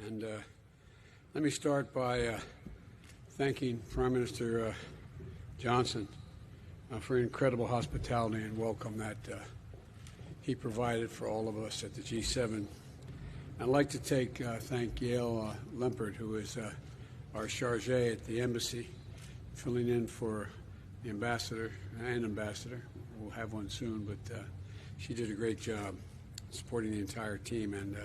And let me start by thanking Prime Minister Johnson for incredible hospitality and welcome that he provided for all of us at the G7. I'd like to thank Yael Lempert, who is our charge at the embassy, filling in for the ambassador. We'll have one soon, but she did a great job supporting the entire team, and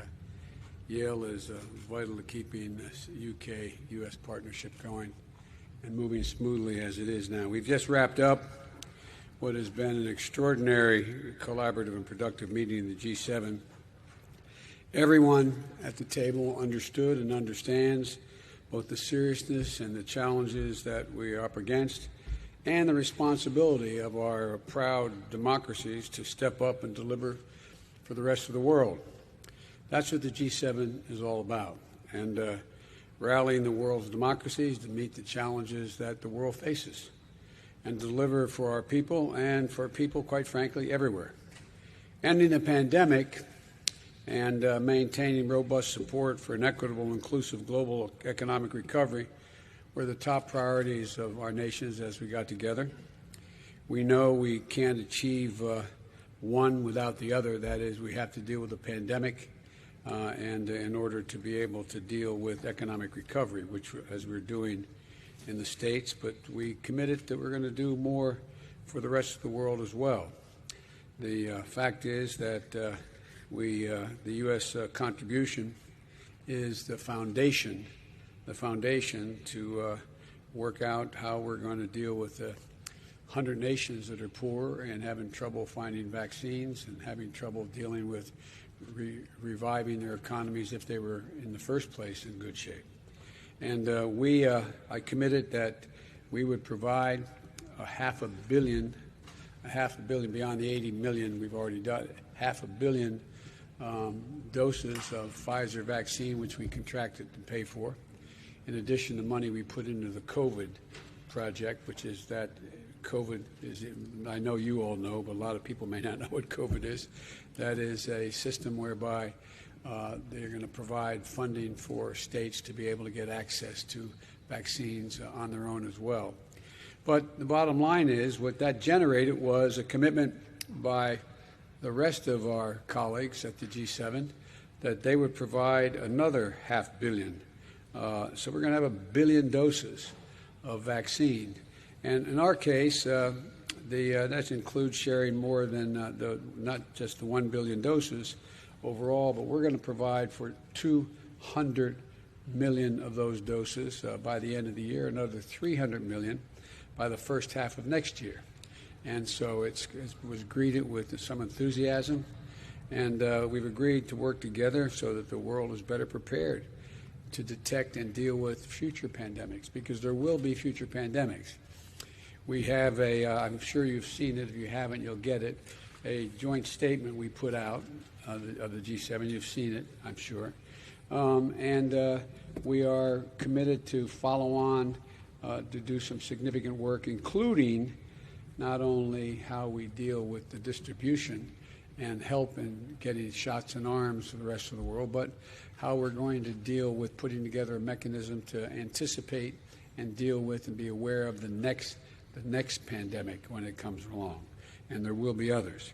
Yael is vital to keeping this UK-US partnership going and moving smoothly as it is now. We've just wrapped up what has been an extraordinary collaborative and productive meeting in the G7. Everyone at the table understood and understands both the seriousness and the challenges that we are up against and the responsibility of our proud democracies to step up and deliver for the rest of the world. That's what the G7 is all about, and rallying the world's democracies to meet the challenges that the world faces and deliver for our people and for people, quite frankly, everywhere. Ending the pandemic and maintaining robust support for an equitable, inclusive global economic recovery were the top priorities of our nations as we got together. We know we can't achieve one without the other. That is, we have to deal with the pandemic and in order to be able to deal with economic recovery, which, as we're doing in the States, but we committed that we're going to do more for the rest of the world as well. The fact is that the U.S. contribution is the foundation to work out how we're going to deal with the 100 nations that are poor and having trouble finding vaccines and having trouble dealing with reviving their economies if they were in the first place in good shape. And I committed that we would provide a half a billion beyond the 80 million we've already done, 500 million doses of Pfizer vaccine, which we contracted to pay for, in addition to money we put into the COVID project, which is that COVID is, I know you all know, but a lot of people may not know what COVID is. That is a system whereby they're going to provide funding for states to be able to get access to vaccines on their own as well. But the bottom line is what that generated was a commitment by the rest of our colleagues at the G7 that they would provide another 500 million. So we're going to have 1 billion doses of vaccine. And in our case, that includes sharing more than not just the 1 billion doses overall, but we're going to provide for 200 million of those doses by the end of the year, another 300 million by the first half of next year. And so it was greeted with some enthusiasm, and we've agreed to work together so that the world is better prepared to detect and deal with future pandemics, because there will be future pandemics. We have I'm sure you've seen it. If you haven't, you'll get it, a joint statement we put out of the G7. You've seen it, I'm sure. And we are committed to follow on to do some significant work, including not only how we deal with the distribution and help in getting shots in arms for the rest of the world, but how we're going to deal with putting together a mechanism to anticipate and deal with and be aware of the next pandemic when it comes along, and there will be others.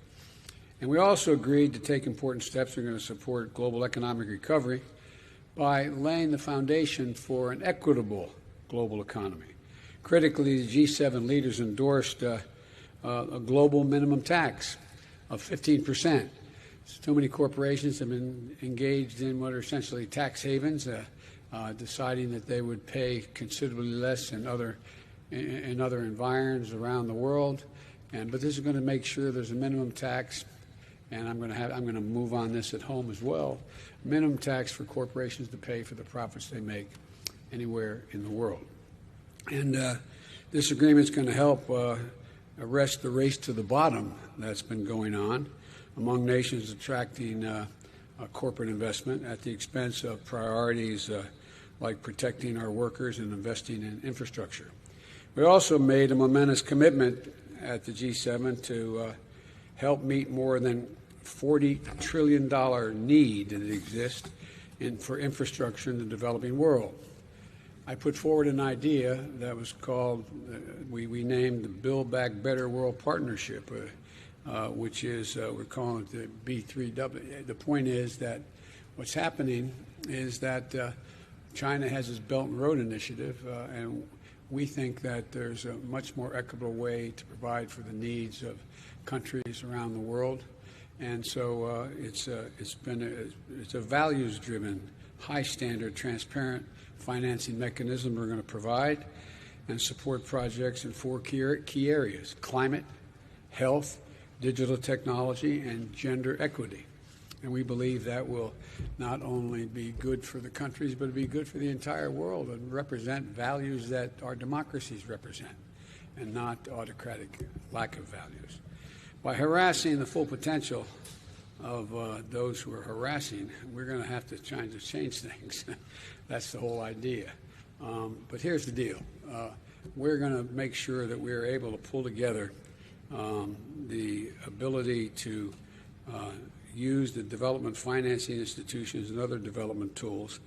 And we also agreed to take important steps. We're going to support global economic recovery by laying the foundation for an equitable global economy. Critically, the G7 leaders endorsed a global minimum tax of 15%. So many corporations have been engaged in what are essentially tax havens, deciding that they would pay considerably less in other environs around the world. But this is going to make sure there's a minimum tax, and I'm going to move on this at home as well. Minimum tax for corporations to pay for the profits they make anywhere in the world. And this agreement is going to help arrest the race to the bottom that's been going on among nations attracting corporate investment at the expense of priorities like protecting our workers and investing in infrastructure. We also made a momentous commitment at the G7 to help meet more than $40 trillion need that exists for infrastructure in the developing world. I put forward an idea that was called, we named the Build Back Better World Partnership, which is, we're calling it the B3W. The point is that what's happening is that China has its Belt and Road Initiative, and we think that there's a much more equitable way to provide for the needs of countries around the world. And so it's a values-driven, high-standard, transparent financing mechanism we're going to provide and support projects in 4 key areas: climate, health, digital technology, and gender equity. And we believe that will not only be good for the countries, but be good for the entire world and represent values that our democracies represent, and not autocratic lack of values. By harassing the full potential of those who are harassing, we're going to have to try to change things. That's the whole idea. But here's the deal. We're going to make sure that we're able to pull together the ability to use the development financing institutions and other development tools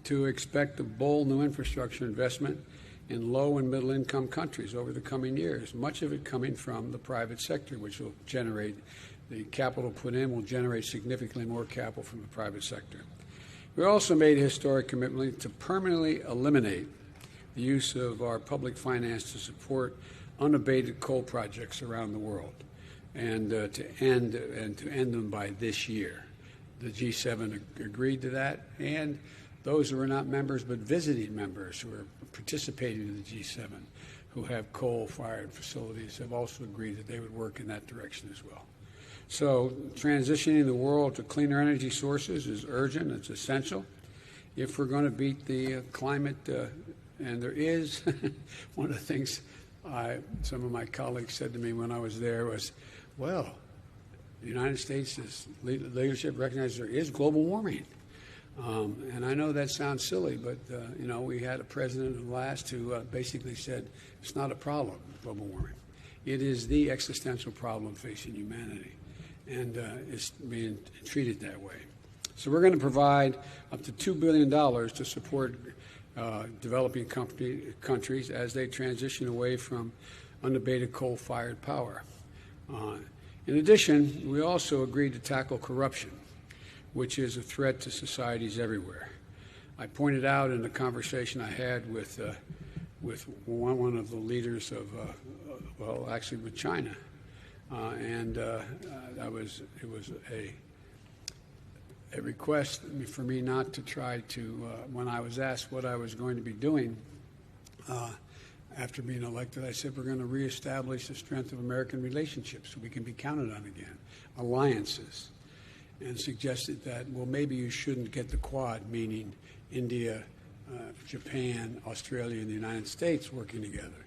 to expect a bold new infrastructure investment in low and middle income countries over the coming years, much of it coming from the private sector, which will generate, the capital put in will generate significantly more capital from the private sector. We also made a historic commitment to permanently eliminate the use of our public finance to support unabated coal projects around the world, and to end them by this year. The G7 agreed to that, and those who are not members but visiting members who are participating in the G7 who have coal-fired facilities have also agreed that they would work in that direction as well. So transitioning the world to cleaner energy sources is urgent, it's essential. If we're going to beat the climate, and there is, one of the things some of my colleagues said to me when I was there was, well, the United States' leadership recognizes there is global warming. And I know that sounds silly, but, we had a president last who basically said it's not a problem, global warming. It is the existential problem facing humanity, and it's being treated that way. So we're going to provide up to $2 billion to support developing countries as they transition away from unabated coal-fired power. In addition, we also agreed to tackle corruption, which is a threat to societies everywhere. I pointed out in the conversation I had with one of the leaders of, with China, and it was a request for me not to try to, when I was asked what I was going to be doing after being elected, I said we're going to reestablish the strength of American relationships so we can be counted on again, alliances, and suggested that, well, maybe you shouldn't get the Quad, meaning India, Japan, Australia, and the United States working together.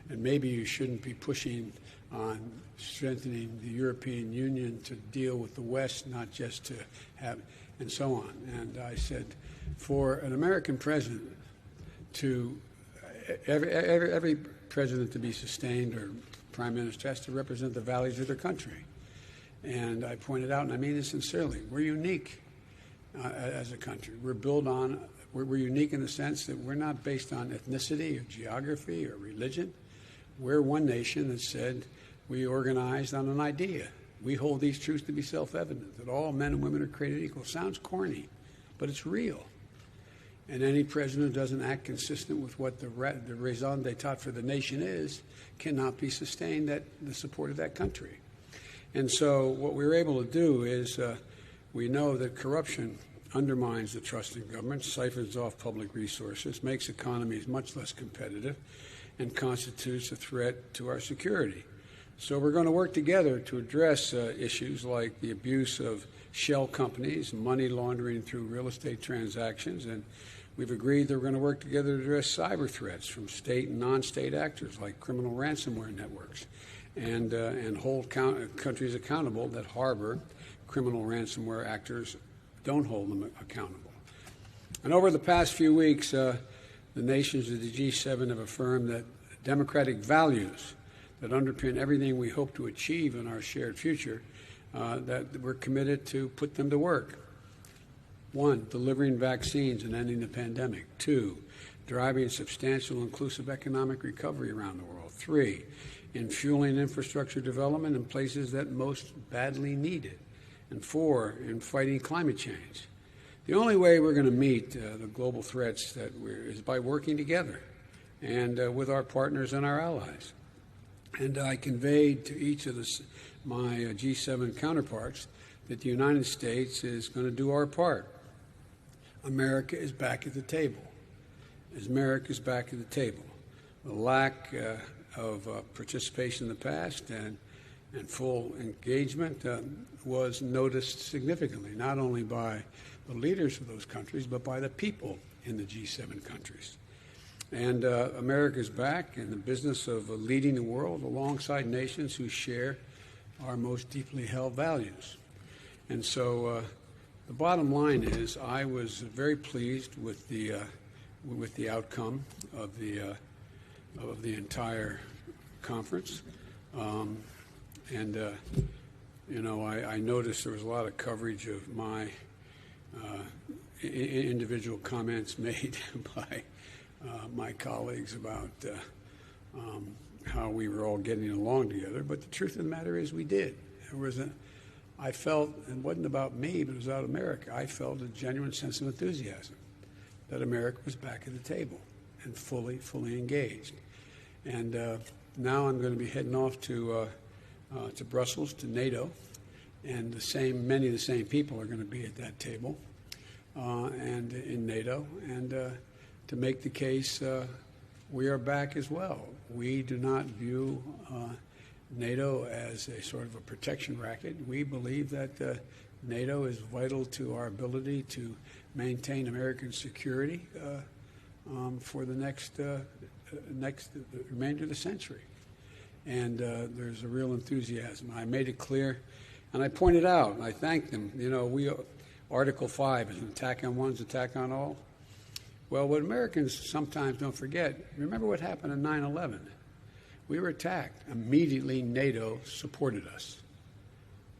And maybe you shouldn't be pushing on strengthening the European Union to deal with the West, not just to have, and so on. And I said, for an American president to, every president to be sustained, or prime minister, has to represent the values of their country. And I pointed out, and I mean this sincerely, we're unique as a country. We're unique in the sense that we're not based on ethnicity or geography or religion. We're one nation that said we organized on an idea. We hold these truths to be self-evident, that all men and women are created equal. Sounds corny, but it's real. And any president who doesn't act consistent with what the raison d'etat for the nation is cannot be sustained at the support of that country. And so what we were able to do is we know that corruption undermines the trust in government, siphons off public resources, makes economies much less competitive, and constitutes a threat to our security. So we're going to work together to address issues like the abuse of shell companies, money laundering through real estate transactions, and we've agreed that we're going to work together to address cyber threats from state and non-state actors like criminal ransomware networks, and hold countries accountable that harbor criminal ransomware actors, don't hold them accountable. And over the past few weeks, the nations of the G7 have affirmed that democratic values that underpin everything we hope to achieve in our shared future, that we're committed to put them to work. 1, delivering vaccines and ending the pandemic. 2, driving substantial inclusive economic recovery around the world. 3, in fueling infrastructure development in places that most badly need it. And 4, in fighting climate change. The only way we're going to meet the global threats is by working together and with our partners and our allies. And I conveyed to each of my G7 counterparts that the United States is going to do our part. America is back at the table. America is back at the table. The lack of participation in the past and full engagement was noticed significantly, not only by the leaders of those countries, but by the people in the G7 countries. And America is back in the business of leading the world alongside nations who share our most deeply held values. And so the bottom line is I was very pleased with the outcome of the entire conference. I noticed there was a lot of coverage of my individual comments made by my colleagues about how we were all getting along together. But the truth of the matter is we did. I felt, it wasn't about me, but it was about America. I felt a genuine sense of enthusiasm that America was back at the table and fully engaged. And now I'm going to be heading off to Brussels, to NATO, and many of the same people are going to be at that table and in NATO, and to make the case we are back as well. We do not view NATO as a sort of a protection racket. We believe that NATO is vital to our ability to maintain American security for the remainder of the century. And there's a real enthusiasm. I made it clear, and I pointed out, and I thanked them. Article 5 is an attack on one, is an attack on all. Well, what Americans sometimes don't forget, remember what happened on 9/11. We were attacked. Immediately, NATO supported us.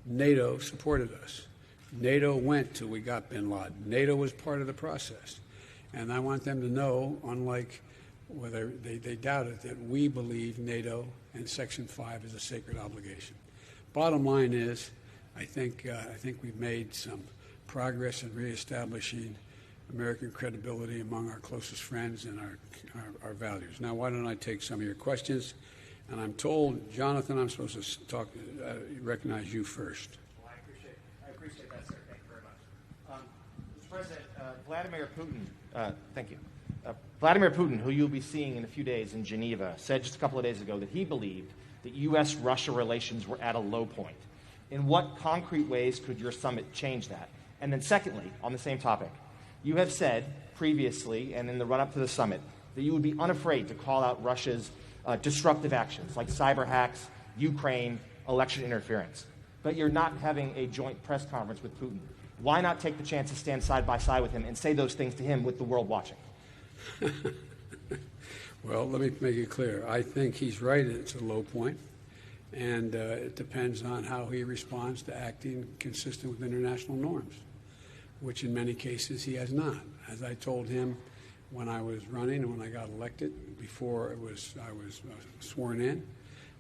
NATO supported us. NATO went till we got bin Laden. NATO was part of the process. And I want them to know, unlike whether they doubt it, that we believe NATO and Section 5 is a sacred obligation. Bottom line is, I think we've made some progress in reestablishing American credibility among our closest friends and our values. Now, why don't I take some of your questions? And I'm told, Jonathan, I'm supposed to recognize you first. Well, I appreciate that, sir. Thank you very much. Mr. President, Vladimir Putin, thank you. Vladimir Putin, who you'll be seeing in a few days in Geneva, said just a couple of days ago that he believed that U.S.-Russia relations were at a low point. In what concrete ways could your summit change that? And then secondly, on the same topic, you have said previously and in the run-up to the summit that you would be unafraid to call out Russia's disruptive actions like cyber hacks, Ukraine, election interference. But you're not having a joint press conference with Putin. Why not take the chance to stand side by side with him and say those things to him with the world watching? Well, let me make it clear. I think he's right. It's a low point. And it depends on how he responds to acting consistent with international norms, which in many cases he has not. As I told him when I was running and when I got elected, before I was sworn in,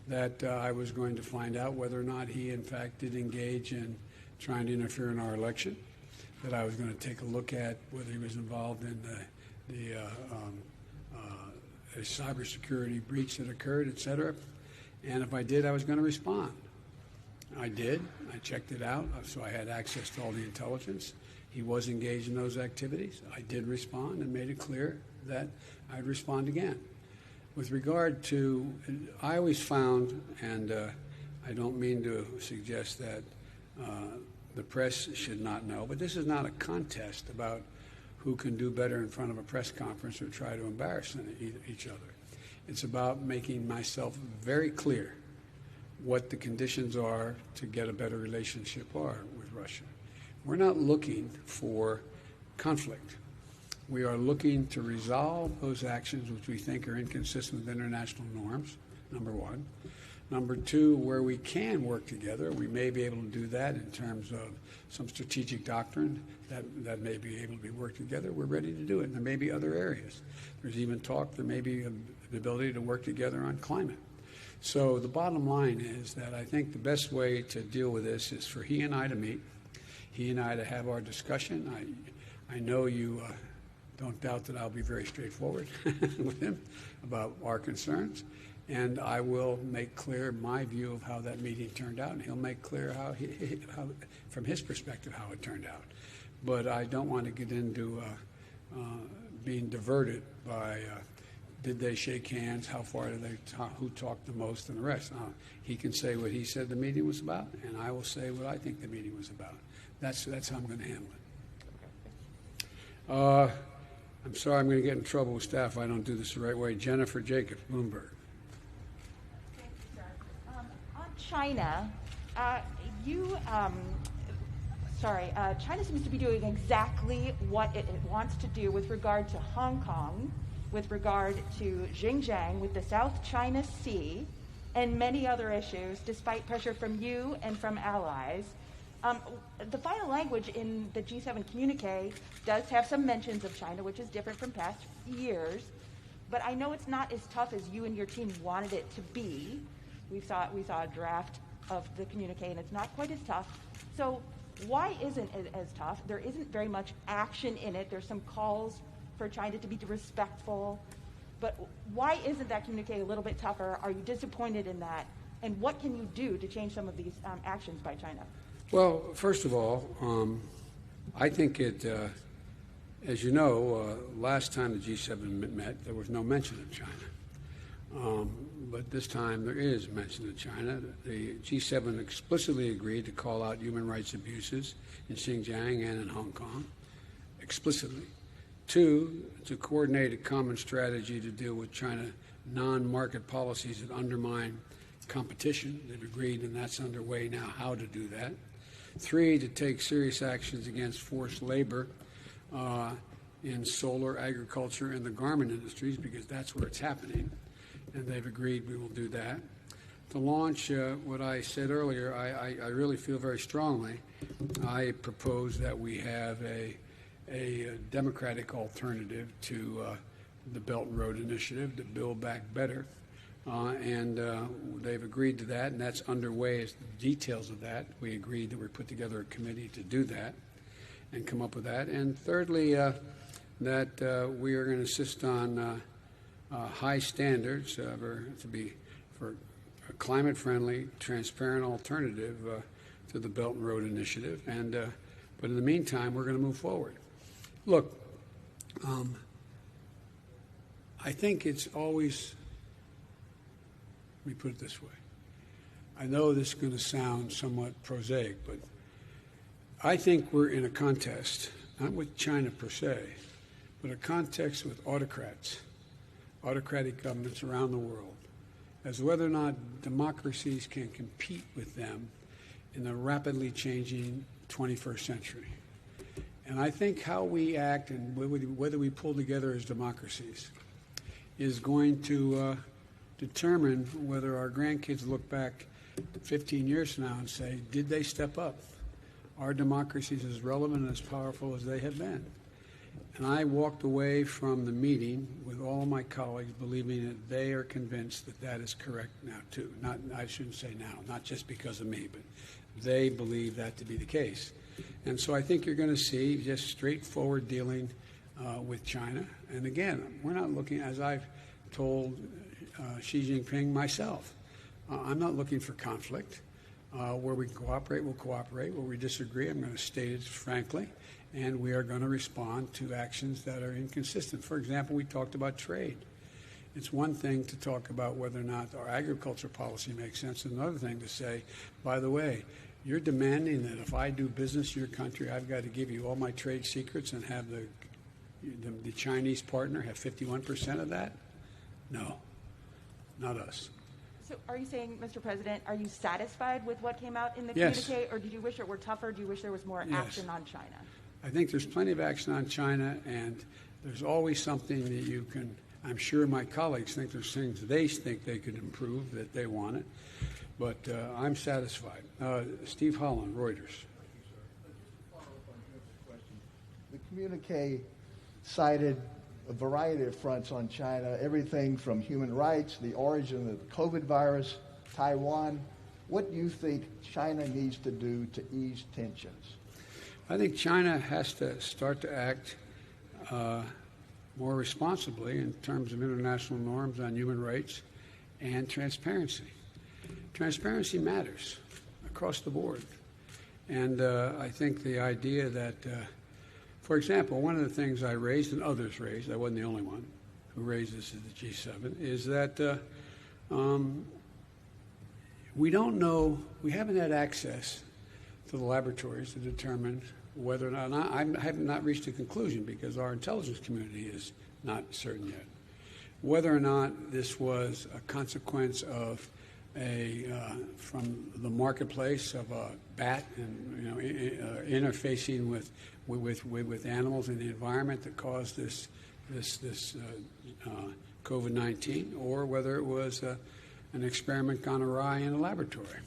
that I was going to find out whether or not he in fact did engage in trying to interfere in our election, that I was going to take a look at whether he was involved in a cybersecurity breach that occurred, et cetera. And if I did, I was going to respond. I did. I checked it out, so I had access to all the intelligence. He was engaged in those activities. I did respond and made it clear that I'd respond again. With regard to, I always found, and I don't mean to suggest that the press should not know, but this is not a contest about who can do better in front of a press conference or try to embarrass each other. It's about making myself very clear what the conditions are to get a better relationship are with Russia. We're not looking for conflict. We are looking to resolve those actions which we think are inconsistent with international norms, number one. Number two, where we can work together, we may be able to do that in terms of some strategic doctrine that may be able to be worked together. We're ready to do it. And there may be other areas. There's even talk there may be the ability to work together on climate. So the bottom line is that I think the best way to deal with this is for he and I to meet, he and I to have our discussion. I know you don't doubt that I'll be very straightforward with him about our concerns, and I will make clear my view of how that meeting turned out, and he'll make clear how from his perspective, how it turned out. But I don't want to get into being diverted by did they shake hands, how far did they talk, who talked the most, and the rest. He can say what he said the meeting was about, and I will say what I think the meeting was about. That's how I'm going to handle it. I'm sorry I'm going to get in trouble with staff if I don't do this the right way. Jennifer Jacobs, Bloomberg. Thank you, sir. On China, China seems to be doing exactly what it wants to do with regard to Hong Kong, with regard to Xinjiang, with the South China Sea, and many other issues, despite pressure from you and from allies. The final language in the G7 communique does have some mentions of China, which is different from past years, but I know it's not as tough as you and your team wanted it to be. We saw a draft of the communique, and it's not quite as tough. So why isn't it as tough? There isn't very much action in it. There's some calls for China to be respectful, but why isn't that communique a little bit tougher? Are you disappointed in that? And what can you do to change some of these actions by China? Well, first of all, I think it, as you know, last time the G7 met, there was no mention of China. But this time there is mention of China. The G7 explicitly agreed to call out human rights abuses in Xinjiang and in Hong Kong, explicitly. Two, to coordinate a common strategy to deal with China non-market policies that undermine competition. They've agreed, and that's underway now, how to do that. Three, to take serious actions against forced labor in solar, agriculture, and the garment industries, because that's where it's happening. And they've agreed we will do that. To launch what I said earlier, I really feel very strongly. I propose that we have a democratic alternative to the Belt and Road Initiative to Build Back Better. And they've agreed to that, and that's underway as the details of that. We agreed that we put together a committee to do that and come up with that. And thirdly, that we are going to insist on high standards for a climate-friendly, transparent alternative to the Belt and Road Initiative. And but in the meantime, we're going to move forward. Look, I think it's always, let me put it this way. I know this is going to sound somewhat prosaic, but I think we're in a contest, not with China per se, but a contest with autocrats, autocratic governments around the world, as whether or not democracies can compete with them in the rapidly changing 21st century. And I think how we act and whether we pull together as democracies is going to determine whether our grandkids look back 15 years from now and say, did they step up? Are democracies as relevant and as powerful as they have been? And I walked away from the meeting with all my colleagues believing that they are convinced that that is correct now, too. I shouldn't say now, not just because of me, but they believe that to be the case. And so I think you're going to see just straightforward dealing with China. And again, we're not looking, as I've told Xi Jinping myself, I'm not looking for conflict. Where we can cooperate, we'll cooperate. Where we disagree, I'm going to state it frankly, and we are going to respond to actions that are inconsistent. For example, we talked about trade. It's one thing to talk about whether or not our agriculture policy makes sense, and another thing to say, by the way, you're demanding that if I do business in your country, I've got to give you all my trade secrets and have the Chinese partner have 51% of that? No, not us. So are you saying, Mr. President, are you satisfied with what came out in the Yes. communique, or did you wish it were tougher? Do you wish there was more action on China? I think there's plenty of action on China, and there's always something that you can, I'm sure my colleagues think there's things they think they could improve that they want it, but I'm satisfied. Steve Holland, Reuters. The communique cited a variety of fronts on China, everything from human rights, the origin of the COVID virus, Taiwan. What do you think China needs to do to ease tensions? I think China has to start to act more responsibly in terms of international norms on human rights and transparency. Transparency matters across the board. And I think the idea that, for example, one of the things I raised and others raised, I wasn't the only one who raised this at the G7, is that we don't know, we haven't had access to the laboratories to determine whether or not, I have not reached a conclusion because our intelligence community is not certain yet, whether or not this was a consequence of from the marketplace of a bat and interfacing with animals in the environment that caused this COVID-19, or whether it was an experiment gone awry in a laboratory.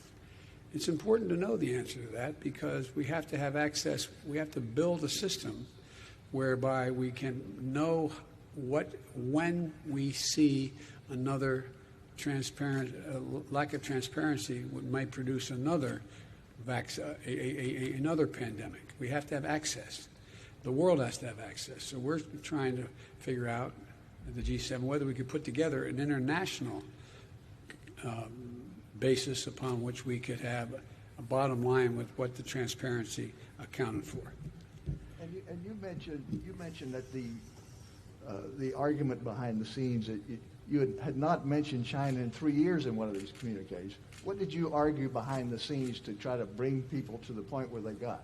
It's important to know the answer to that because we have to have access. We have to build a system whereby we can know when we see another lack of transparency might produce another another pandemic. We have to have access. The world has to have access. So we're trying to figure out at the G7 whether we could put together an international basis upon which we could have a bottom line with what the transparency accounted for. And you mentioned that the argument behind the scenes that you had not mentioned China in 3 years in one of these communiques. What did you argue behind the scenes to try to bring people to the point where they got?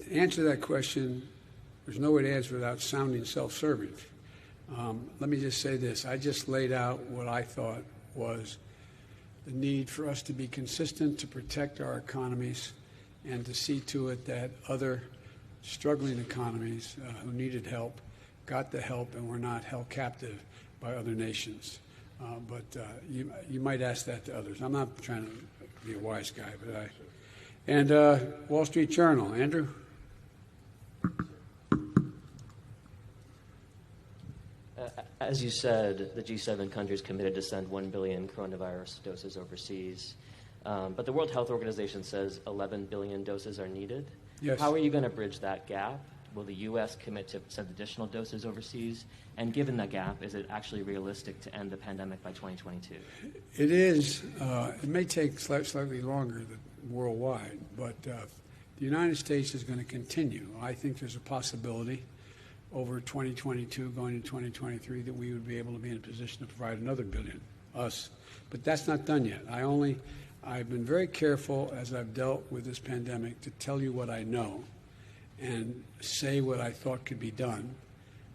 To answer that question, there's no way to answer without sounding self-serving. Let me just say this. I just laid out what I thought was the need for us to be consistent, to protect our economies, and to see to it that other struggling economies who needed help got the help and were not held captive by other nations. But you might ask that to others. I'm not trying to be a wise guy, but And Wall Street Journal, Andrew? As you said, the G7 countries committed to send 1 billion coronavirus doses overseas. But the World Health Organization says 11 billion doses are needed. Yes. How are you going to bridge that gap? Will the U.S. commit to send additional doses overseas? And given that gap, is it actually realistic to end the pandemic by 2022? It is. It may take slightly longer worldwide, but the United States is going to continue. I think there's a possibility over 2022 going into 2023 that we would be able to be in a position to provide another billion, us. But that's not done yet. I've been very careful as I've dealt with this pandemic to tell you what I know and say what I thought could be done.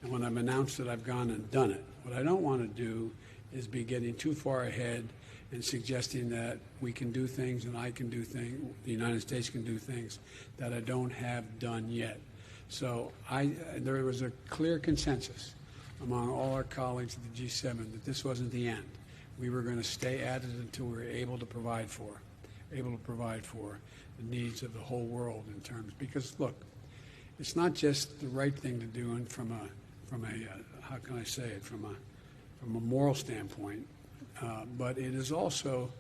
And when I've announced it, I've gone and done it. What I don't want to do is be getting too far ahead and suggesting that we can do things and I can do things, the United States can do things that I don't have done yet. So there was a clear consensus among all our colleagues at the G7 that this wasn't the end. We were going to stay at it until we were able to provide for the needs of the whole world in terms, because look, it's not just the right thing to do, and from a how can I say it, from a moral standpoint, but it is also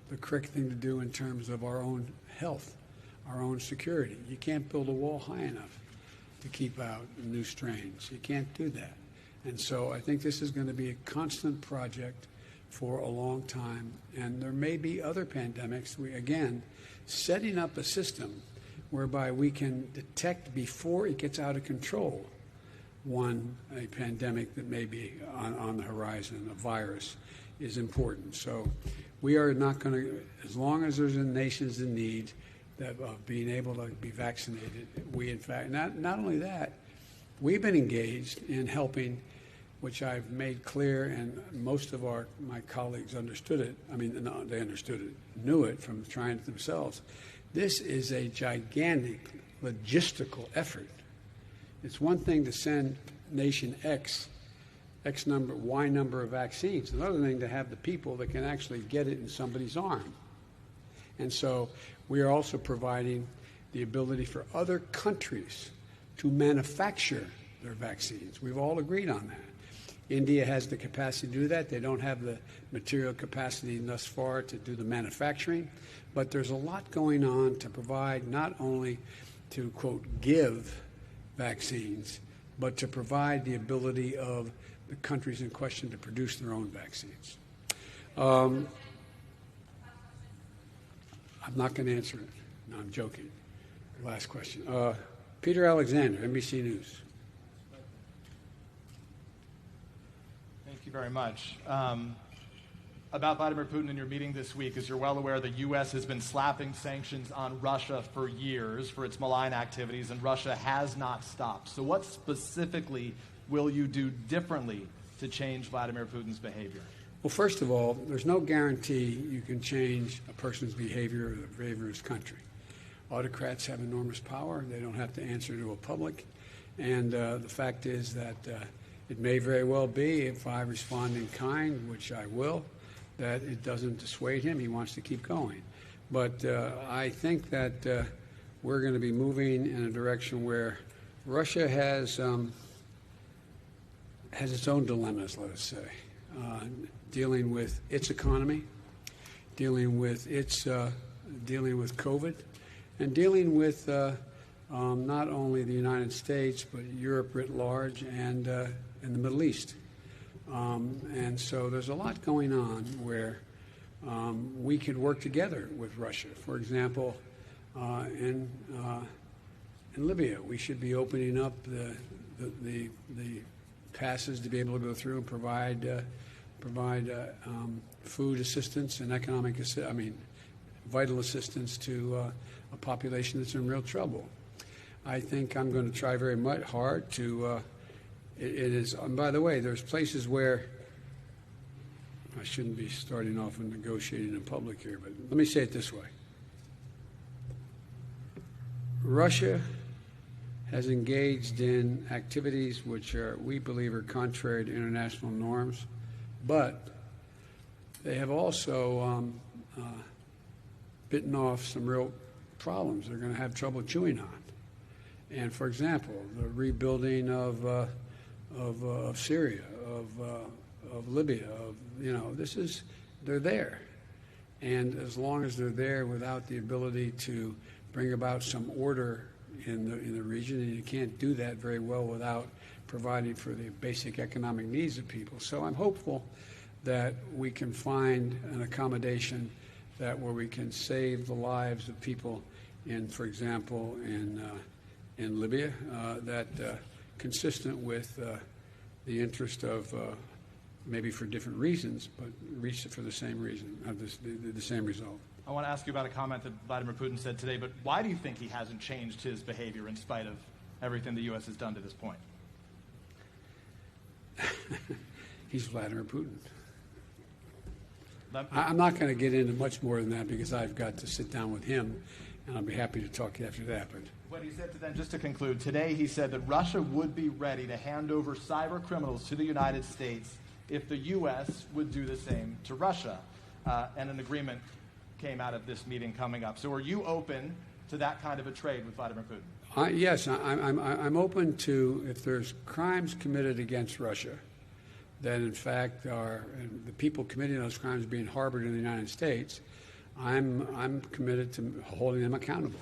the correct thing to do in terms of our own health, our own security. You can't build a wall high enough to keep out new strains. You can't do that. And so I think this is going to be a constant project for a long time. And there may be other pandemics. Again, setting up a system whereby we can detect before it gets out of control a pandemic that may be on the horizon, a virus, is important. So we are not going to, as long as there's nations in need of being able to be vaccinated, we in fact, not only that, we've been engaged in helping, which I've made clear, and most of my colleagues understood it. I mean, no, they understood it, knew it from trying it themselves. This is a gigantic logistical effort. It's one thing to send nation X number, Y number of vaccines. Another thing to have the people that can actually get it in somebody's arm. And so we are also providing the ability for other countries to manufacture their vaccines. We've all agreed on that. India has the capacity to do that. They don't have the material capacity thus far to do the manufacturing. But there's a lot going on to provide, not only to, quote, give vaccines, but to provide the ability of the countries in question to produce their own vaccines. I'm not going to answer it. No, I'm joking. Last question. Peter Alexander, NBC News. Thank you very much. About Vladimir Putin in your meeting this week, as you're well aware, the U.S. has been slapping sanctions on Russia for years for its malign activities, and Russia has not stopped. So what specifically will you do differently to change Vladimir Putin's behavior? Well, first of all, there's no guarantee you can change a person's behavior or the behavior of his country. Autocrats have enormous power. They don't have to answer to a public. And the fact is that it may very well be, if I respond in kind, which I will, that it doesn't dissuade him. He wants to keep going. But I think that we're going to be moving in a direction where Russia has its own dilemmas, let us say, dealing with its economy, dealing with COVID, and dealing with not only the United States but Europe writ large and in the Middle East. And so there's a lot going on where we could work together with Russia. For example, in Libya, we should be opening up the passes to be able to go through and provide food assistance and vital assistance to a population that's in real trouble. I think I'm going to try very much hard to. It is, and by the way, there's places where I shouldn't be starting off and negotiating in public here, but let me say it this way. Russia has engaged in activities which we believe are contrary to international norms, but they have also bitten off some real problems they're going to have trouble chewing on. And for example, the rebuilding of Syria, of Libya, they're there. And as long as they're there without the ability to bring about some order in the region, and you can't do that very well without providing for the basic economic needs of people. So I'm hopeful that we can find an accommodation where we can save the lives of people for example, in Libya, consistent with the interest of maybe for different reasons, but reached for the same reason, the same result. I want to ask you about a comment that Vladimir Putin said today, but why do you think he hasn't changed his behavior in spite of everything the U.S. has done to this point? He's Vladimir Putin. I'm not going to get into much more than that because I've got to sit down with him, and I'll be happy to talk after that. But what he said to them, just to conclude, today he said that Russia would be ready to hand over cyber criminals to the United States if the U.S. would do the same to Russia. And an agreement came out of this meeting coming up. So are you open to that kind of a trade with Vladimir Putin? Yes, I'm open to, if there's crimes committed against Russia, that in fact are the people committing those crimes being harbored in the United States, I'm committed to holding them accountable.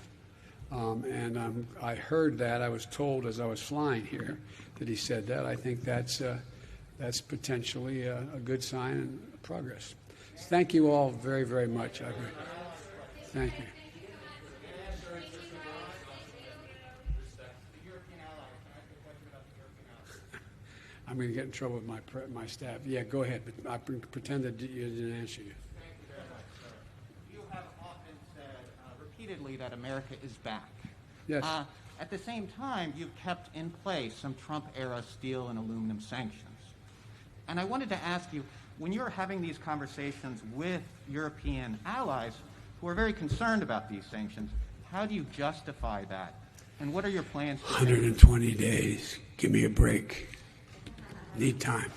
And I heard that. I was told as I was flying here that he said that. I think that's potentially a good sign and progress. Thank you all very, very much. Thank you. I'm going to get in trouble with my staff. Yeah, go ahead, but I pretend that you didn't answer you. Thank you very much, sir. You have often said repeatedly that America is back. Yes. At the same time, you've kept in place some Trump-era steel and aluminum sanctions. And I wanted to ask you, when you're having these conversations with European allies who are very concerned about these sanctions, how do you justify that And what are your plans to 120 days. Give me a break. Need time.